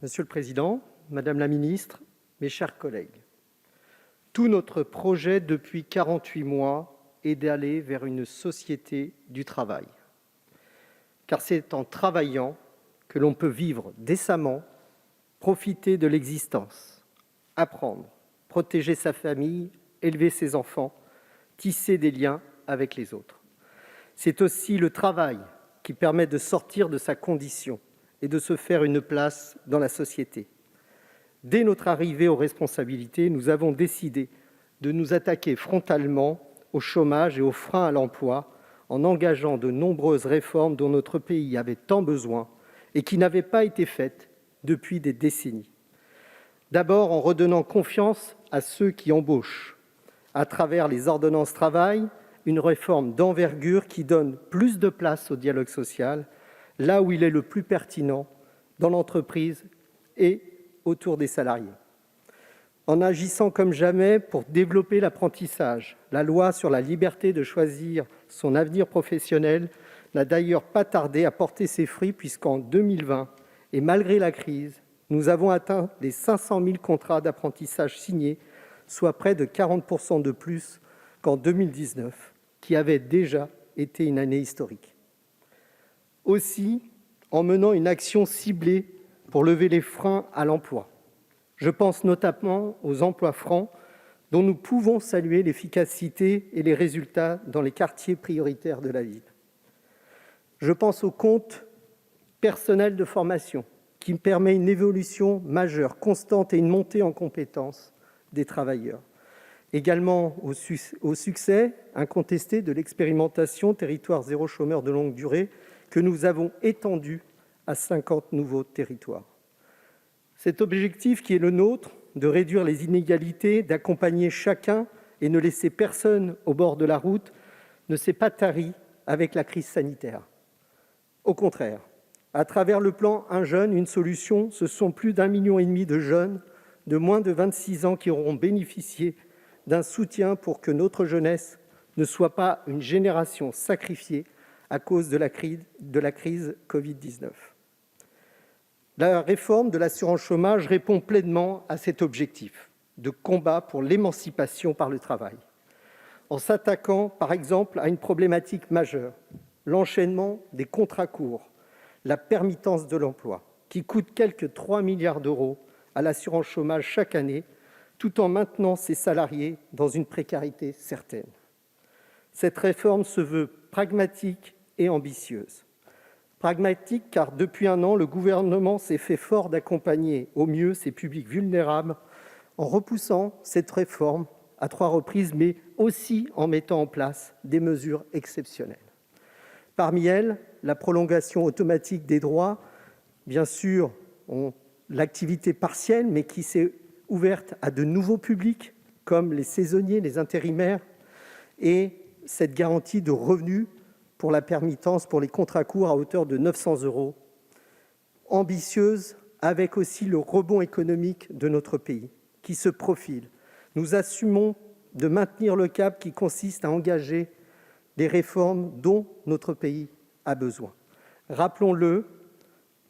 Monsieur le président, madame la ministre, mes chers collègues, tout notre projet depuis 48 mois est d'aller vers une société du travail. Car c'est en travaillant que l'on peut vivre décemment, profiter de l'existence, apprendre, protéger sa famille, élever ses enfants, tisser des liens avec les autres. C'est aussi le travail qui permet de sortir de sa condition et de se faire une place dans la société. Dès notre arrivée aux responsabilités, nous avons décidé de nous attaquer frontalement au chômage et aux freins à l'emploi en engageant de nombreuses réformes dont notre pays avait tant besoin et qui n'avaient pas été faites depuis des décennies. D'abord, en redonnant confiance à ceux qui embauchent, à travers les ordonnances travail, une réforme d'envergure qui donne plus de place au dialogue social, là où il est le plus pertinent, dans l'entreprise et autour des salariés. En agissant comme jamais pour développer l'apprentissage, la loi sur la liberté de choisir son avenir professionnel n'a d'ailleurs pas tardé à porter ses fruits puisqu'en 2020, et malgré la crise, nous avons atteint les 500 000 contrats d'apprentissage signés, soit près de 40% de plus qu'en 2019, qui avait déjà été une année historique. Aussi, en menant une action ciblée pour lever les freins à l'emploi. Je pense notamment aux emplois francs, dont nous pouvons saluer l'efficacité et les résultats dans les quartiers prioritaires de la ville. Je pense au compte personnel de formation, qui permet une évolution majeure, constante et une montée en compétences des travailleurs. Également au succès incontesté de l'expérimentation Territoire zéro chômeur de longue durée, que nous avons étendu à 50 nouveaux territoires. Cet objectif qui est le nôtre, de réduire les inégalités, d'accompagner chacun et ne laisser personne au bord de la route, ne s'est pas tari avec la crise sanitaire. Au contraire, à travers le plan « Un jeune, une solution », ce sont plus d'1,5 million de jeunes de moins de 26 ans qui auront bénéficié d'un soutien pour que notre jeunesse ne soit pas une génération sacrifiée à cause de la crise Covid-19. La réforme de l'assurance chômage répond pleinement à cet objectif de combat pour l'émancipation par le travail, en s'attaquant par exemple à une problématique majeure, l'enchaînement des contrats courts, la permittence de l'emploi, qui coûte quelques 3 milliards d'euros à l'assurance chômage chaque année, tout en maintenant ses salariés dans une précarité certaine. Cette réforme se veut pragmatique et ambitieuse. Pragmatique car depuis 1 an, le gouvernement s'est fait fort d'accompagner au mieux ces publics vulnérables en repoussant cette réforme à 3 reprises, mais aussi en mettant en place des mesures exceptionnelles. Parmi elles, la prolongation automatique des droits, bien sûr, l'activité partielle, mais qui s'est ouverte à de nouveaux publics, comme les saisonniers, les intérimaires, et cette garantie de revenus pour la permittance pour les contrats courts à hauteur de 900 €. Ambitieuse, avec aussi le rebond économique de notre pays qui se profile. Nous assumons de maintenir le cap qui consiste à engager les réformes dont notre pays a besoin. Rappelons-le,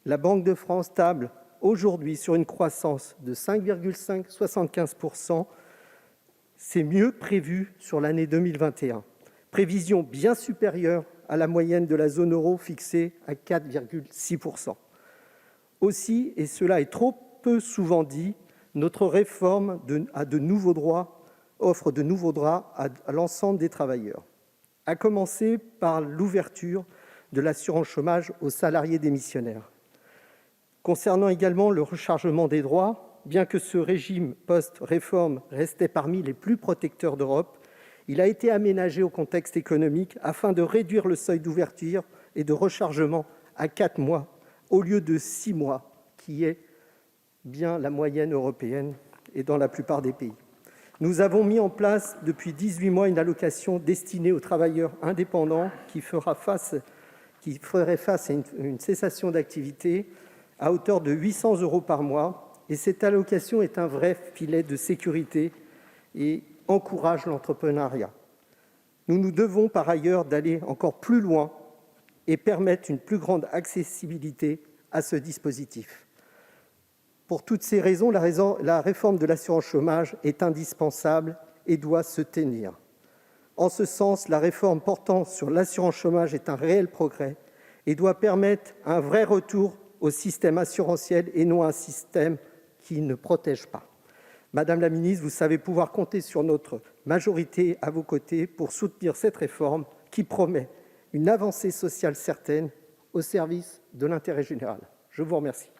la Banque de France table aujourd'hui sur une croissance de 5,75%. C'est mieux prévu sur l'année 2021. Prévision bien supérieure à la moyenne de la zone euro fixée à 4,6%. Aussi, et cela est trop peu souvent dit, notre réforme offre de nouveaux droits à l'ensemble des travailleurs, à commencer par l'ouverture de l'assurance chômage aux salariés démissionnaires. Concernant également le rechargement des droits, bien que ce régime post-réforme restait parmi les plus protecteurs d'Europe, il a été aménagé au contexte économique afin de réduire le seuil d'ouverture et de rechargement à 4 mois au lieu de 6 mois, qui est bien la moyenne européenne et dans la plupart des pays. Nous avons mis en place depuis 18 mois une allocation destinée aux travailleurs indépendants qui ferait face à une cessation d'activité à hauteur de 800 € par mois. Et cette allocation est un vrai filet de sécurité et encourage l'entrepreneuriat. Nous devons par ailleurs d'aller encore plus loin et permettre une plus grande accessibilité à ce dispositif. Pour toutes ces raisons, la réforme de l'assurance chômage est indispensable et doit se tenir. En ce sens, la réforme portant sur l'assurance chômage est un réel progrès et doit permettre un vrai retour au système assurantiel et non à un système qui ne protège pas. Madame la ministre, vous savez pouvoir compter sur notre majorité à vos côtés pour soutenir cette réforme qui promet une avancée sociale certaine au service de l'intérêt général. Je vous remercie.